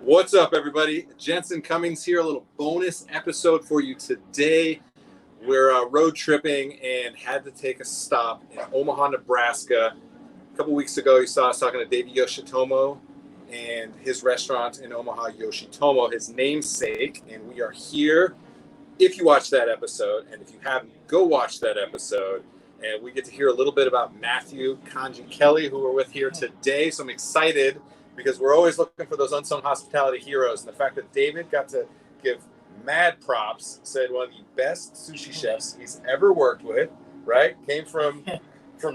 What's up, everybody? Jensen Cummings here. A little bonus episode for you today. We're road tripping and had to take a stop in Omaha, Nebraska. A couple weeks ago, you saw us talking to David Yoshitomo and his restaurant in Omaha, Yoshitomo, his namesake. And we are here. If you watched that episode, and if you haven't, go watch that episode. And we get to hear a little bit about Matthew, Kanji, Kelly, who we're with here today. So I'm excited because we're always looking for those unsung hospitality heroes. And the fact that David got to give mad props, said one of the best sushi chefs he's ever worked with, right? Came from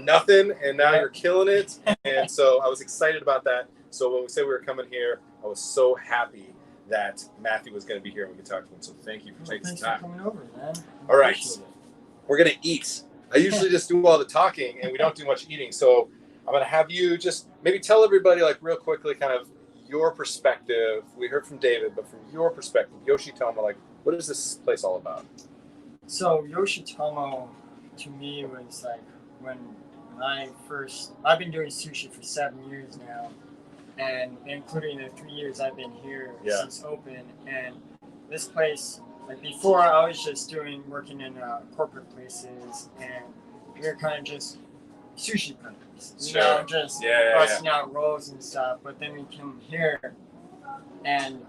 nothing, and now you're killing it. And so I was excited about that. So when we said we were coming here, I was so happy that Matthew was going to be here and we could talk to him. So thank you for taking some time. Thanks for coming over, man. All right. We're going to eat. I usually just do all the talking, and we don't do much eating. So I'm going to have you just maybe tell everybody, like, real quickly, kind of your perspective. We heard from David, but from your perspective, Yoshitomo, like, what is this place all about? So Yoshitomo, to me, was like when I've been doing sushi for 7 years now, and including the 3 years I've been here since open. And this place, like before, I was just working in corporate places, and we were kind of just sushi printers, just busting out rolls and stuff. But then we come here, and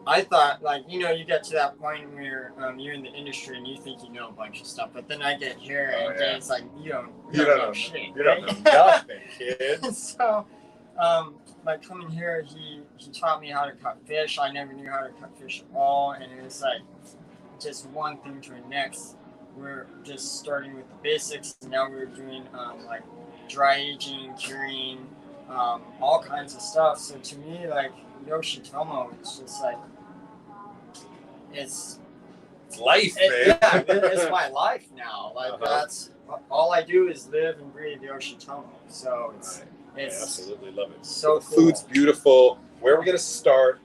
I thought, like, you get to that point where you're in the industry and you think you know a bunch of stuff, but then I get here and it's like you don't know shit. You don't know nothing, kid. So, by coming here, he taught me how to cut fish. I never knew how to cut fish at all, and it was like just one thing to the next. We're just starting with the basics, and now we're doing like dry aging, curing, all kinds of stuff. So to me, like Yoshitomo, it's just like it's life, man. Yeah, it's my life now. Like that's all I do is live and breathe Yoshitomo. So I absolutely love it. So the food's beautiful. Where are we going to start?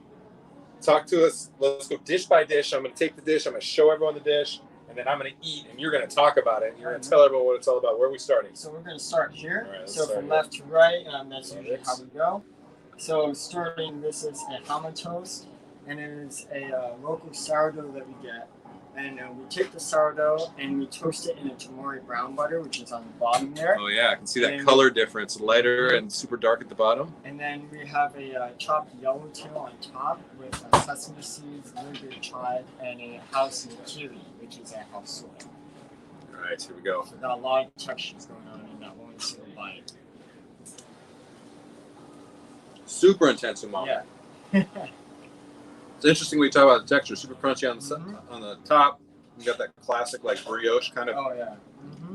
Talk to us. Let's go dish by dish. I'm going to take the dish. I'm going to show everyone the dish. And then I'm going to eat, and you're going to talk about it. And you're going to tell everyone what it's all about. Where are we starting? So we're going to start here. Right, so from left to right, that's usually how we go. So starting, this is a hama toast, and it is a local sourdough that we get. And we take the sourdough and we toast it in a tamari brown butter, which is on the bottom there. Oh yeah, I can see that color difference, lighter and super dark at the bottom. And then we have a chopped yellowtail on top with sesame seeds, a little bit of chive, and a house kiri, which is a house soy. All right, here we go. So got a lot of textures going on in that one single bite. Super intense umami. Yeah. It's interesting when you talk about the texture. Super crunchy on the top. You got that classic like brioche kind of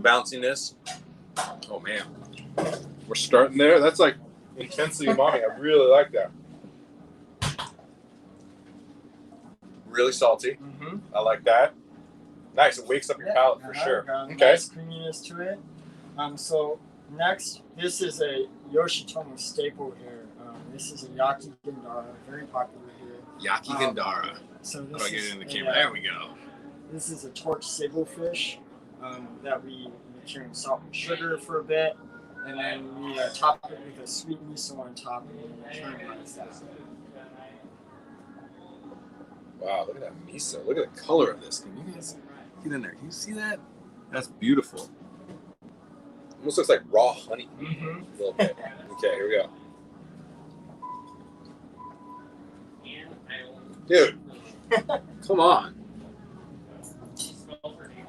bounciness. Oh man, we're starting there. That's like intensely umami. I really like that. Really salty. I like that. Nice. It wakes up your palate for sure. Okay. Nice creaminess to it. So next, this is a Yoshitomo staple here. This is a yaki gandara, very popular here. Yaki gandara. So this I'll get it in the camera. There we go. This is a torch sable fish that we cure in salt and sugar for a bit, and then we top it with a sweet miso on top and caramelize that. Wow, look at that miso. Look at the color of this. Can you guys get in there? Can you see that? That's beautiful. Almost looks like raw honey a little bit. Okay, here we go. Dude, come on.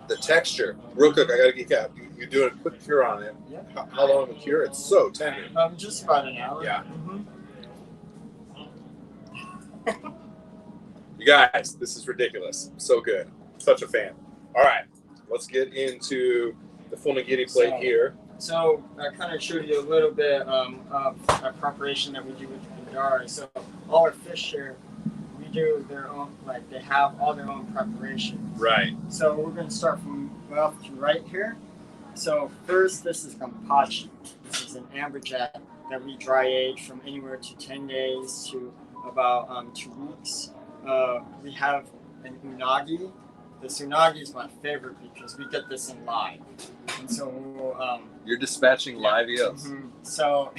The texture. Real quick, I got to geek out. You're doing a quick cure on it. Yeah. How long of a cure? It's so tender. Just about an hour. Yeah. You guys, this is ridiculous. So good. Such a fan. All right, let's get into the full nigiri plate here. So I kind of showed you a little bit of a preparation that we do with the gandara. So all our fish here, do their own, like they have all their own preparations. Right. So we're going to start from left to right here. So first, this is kampachi. This is an amberjack that we dry age from anywhere to 10 days to about 2 weeks. We have an unagi. This unagi is my favorite because we get this in live. And so we'll, you're dispatching live eels. So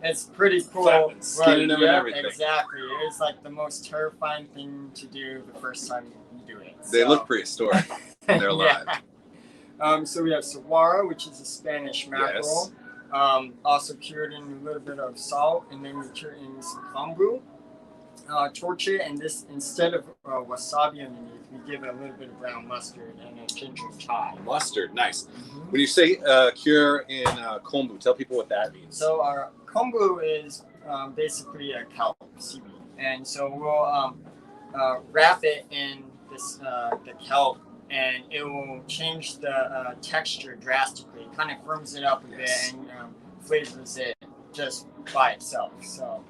It's pretty cool. Flattened, skinning them and Yeah, everything. exactly. It's like the most terrifying thing to do the first time you do it. They look prehistoric when they're alive. So we have saguaro, which is a Spanish mackerel. Yes. Also cured in a little bit of salt, and then we cure in some kombu. Torch it, and this, instead of wasabi underneath, we give it a little bit of brown mustard and a ginger chive. Mustard, nice. When you say cure in kombu, tell people what that means. So our kombu is basically a kelp seaweed, and so we'll wrap it in this the kelp, and it will change the texture drastically. It kind of firms it up a bit and flavors it just by itself. So.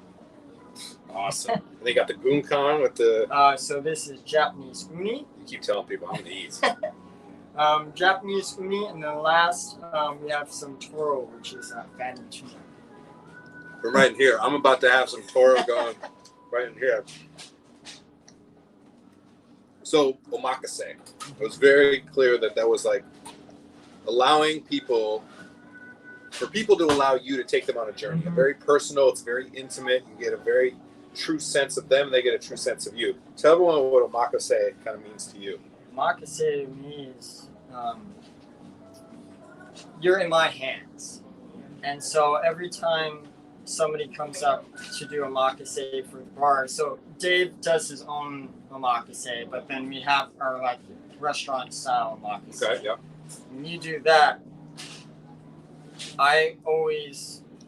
Awesome. And they got the gunkan with the. So this is Japanese uni. You keep telling people I'm gonna eat. Japanese uni, and then last we have some toro, which is fatty tuna. From right in here, I'm about to have some toro going right in here. So omakase, it was very clear that was like allowing people. For people to allow you to take them on a journey. Very personal, it's very intimate. You get a very true sense of them, they get a true sense of you. Tell everyone what omakase kind of means to you. Omakase means you're in my hands. And so every time somebody comes up to do omakase for the bar, so Dave does his own omakase, but then we have our like restaurant style omakase. Okay, yeah. When you do that,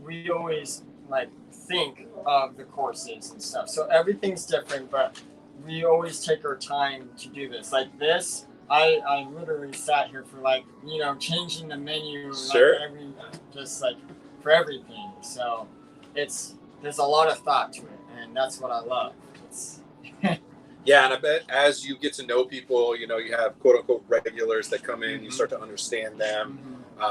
we always like think of the courses and stuff. So everything's different, but we always take our time to do this. Like this, I literally sat here for like, changing the menu Sure. like for everything. So there's a lot of thought to it, and that's what I love. Yeah, and I bet as you get to know people, you have quote unquote regulars that come in, you start to understand them.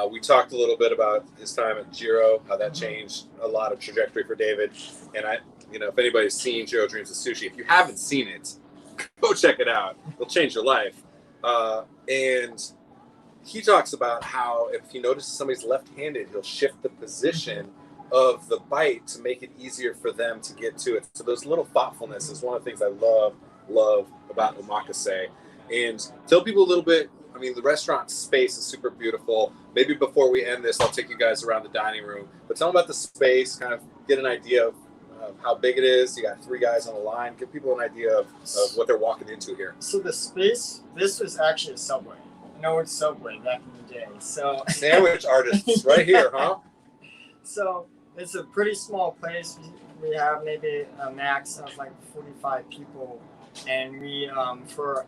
We talked a little bit about his time at Jiro, how that changed a lot of trajectory for David. And if anybody's seen Jiro Dreams of Sushi, if you haven't seen it, go check it out. It'll change your life. And he talks about how if he notices somebody's left-handed, he'll shift the position of the bite to make it easier for them to get to it. So those little thoughtfulness is one of the things I love about omakase. And tell people a little bit. I mean, the restaurant space is super beautiful. Maybe before we end this, I'll take you guys around the dining room. But tell them about the space, kind of get an idea of how big it is. You got 3 guys on the line. Give people an idea of what they're walking into here. So the space, this was actually a Subway. An old Subway back in the day. So sandwich artists right here, huh? So it's a pretty small place. We have maybe a max of like 45 people. And we, for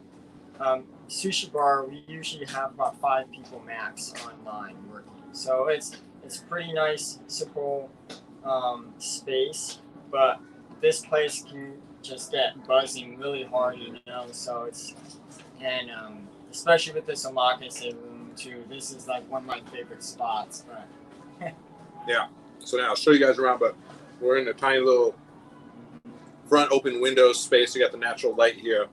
sushi bar, we usually have about 5 people max online working. So it's pretty nice, simple space, but this place can just get buzzing really hard, So especially with this omakase room too. This is like one of my favorite spots. But yeah. So now I'll show you guys around, but we're in a tiny little front open window space. You got the natural light here.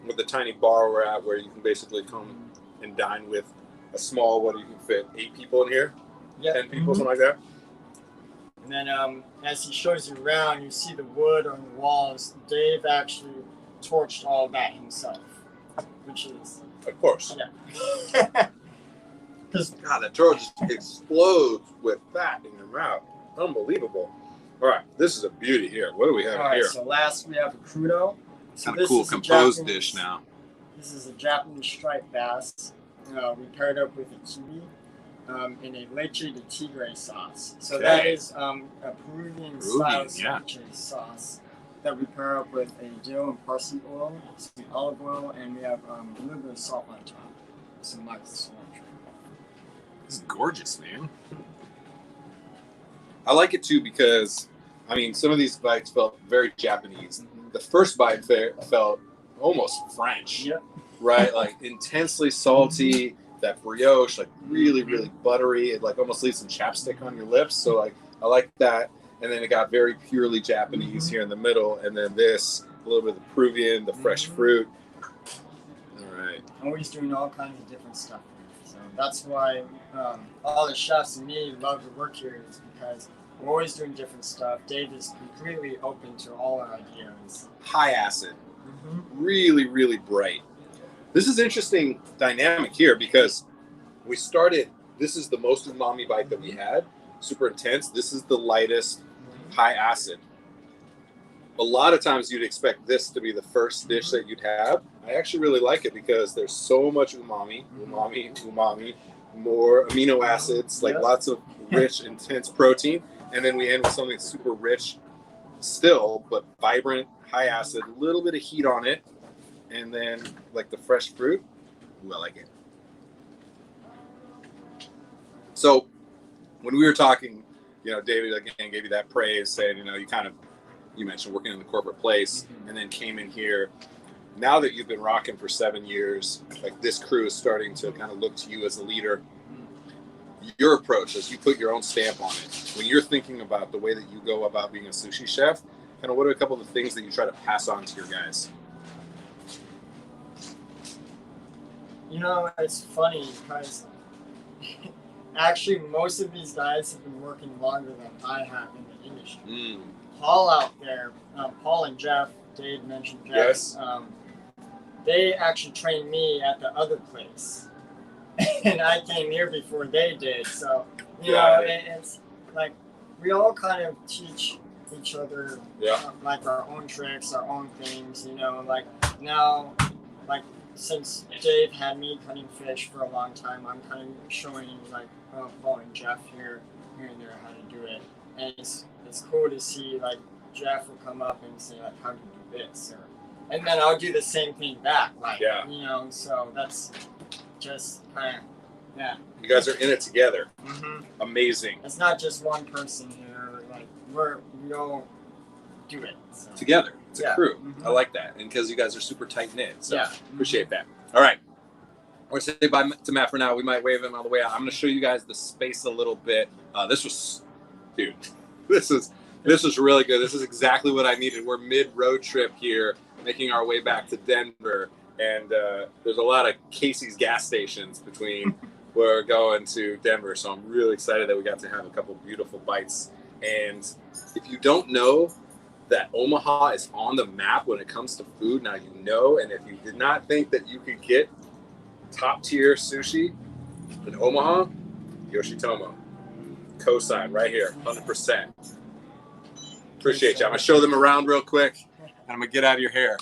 With the tiny bar we're at, where you can basically come and dine with a small, what you can fit 8 people in here, 10 people, something like that. And then as he shows you around, you see the wood on the walls. Dave actually torched all that himself, which is of course. Yeah. God, that toro just explodes with fat in your mouth. Unbelievable. All right, this is a beauty here. What do we have here? So last we have a crudo. So kind of cool composed dish now. This is a Japanese striped bass. We paired up with a kiwi in a leche de tigre sauce. So that is a Peruvian style ceviche sauce that we pair up with a dill and parsley oil, some olive oil, and we have a little bit of salt on top. Some like cilantro. This is gorgeous, man. I like it too because, some of these bites felt very Japanese. The first bite felt almost French, right? Like intensely salty, that brioche, like really, really buttery. It like almost leaves some chapstick on your lips. So like I like that. And then it got very purely Japanese here in the middle. And then this, a little bit of the Peruvian, the fresh fruit. All right. Always doing all kinds of different stuff. So that's why all the chefs and me love to work here, is because we're always doing different stuff. Dave is completely open to all our ideas. High acid, Mm-hmm. really, really bright. This is interesting dynamic here because we started, this is the most umami bite that we had, super intense. This is the lightest, high acid. A lot of times you'd expect this to be the first dish that you'd have. I actually really like it because there's so much umami, more amino acids, like lots of rich, intense protein. And then we end with something super rich still, but vibrant, high acid, a little bit of heat on it. And then like the fresh fruit. Ooh, I like it. So when we were talking, David again gave you that praise, saying, you mentioned working in the corporate place and then came in here. Now that you've been rocking for 7 years, like this crew is starting to kind of look to you as a leader. Your approach, as you put your own stamp on it, when you're thinking about the way that you go about being a sushi chef, kind of what are a couple of the things that you try to pass on to your guys? It's funny because actually most of these guys have been working longer than I have in the industry. Paul out there, Paul and Jeff, Dave mentioned Jeff. Yes. They actually trained me at the other place. And I came here before they did. So, it's like we all kind of teach each other like our own tricks, our own things, like now, like since Dave had me cutting fish for a long time, I'm kind of showing like Paul and Jeff here and there how to do it. And it's cool to see like Jeff will come up and say like, how do you do this? And then I'll do the same thing back. Like, so that's just kind of, You guys are in it together. Mm-hmm. Amazing. It's not just one person here. Like we all do it. So. Together. It's a crew. Mm-hmm. I like that. And because you guys are super tight-knit. So appreciate that. All right. We're going to say bye to Matt for now. We might wave him on the way out. I'm going to show you guys the space a little bit. This is really good. This is exactly what I needed. We're mid-road trip here, making our way back to Denver. And there's a lot of Casey's gas stations between where we're going to Denver. So I'm really excited that we got to have a couple beautiful bites. And if you don't know that Omaha is on the map when it comes to food, now you know. And if you did not think that you could get top-tier sushi in Omaha, Yoshitomo. Cosign right here, 100%. Appreciate you. I'm going to show them around real quick, and I'm going to get out of your hair.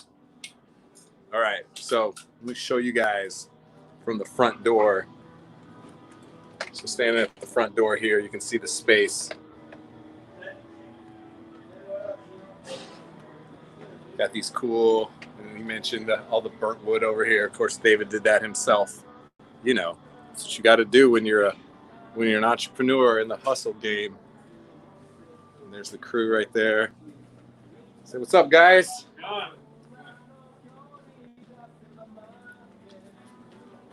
All right, so let me show you guys from the front door. So standing at the front door here, you can see the space. Got these cool, and you mentioned all the burnt wood over here. Of course, David did that himself. That's what you got to do when you're an entrepreneur in the hustle game. And there's the crew right there. Say, what's up, guys?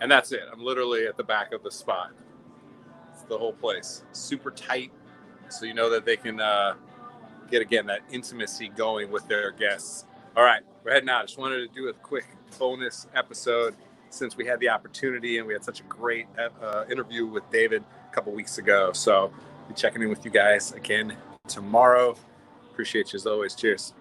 And that's it. I'm literally at the back of the spot. It's the whole place. Super tight, so you know that they can get, again, that intimacy going with their guests. All right, we're heading out. I just wanted to do a quick bonus episode since we had the opportunity and we had such a great interview with David a couple weeks ago. So I'll be checking in with you guys again tomorrow. Appreciate you as always. Cheers.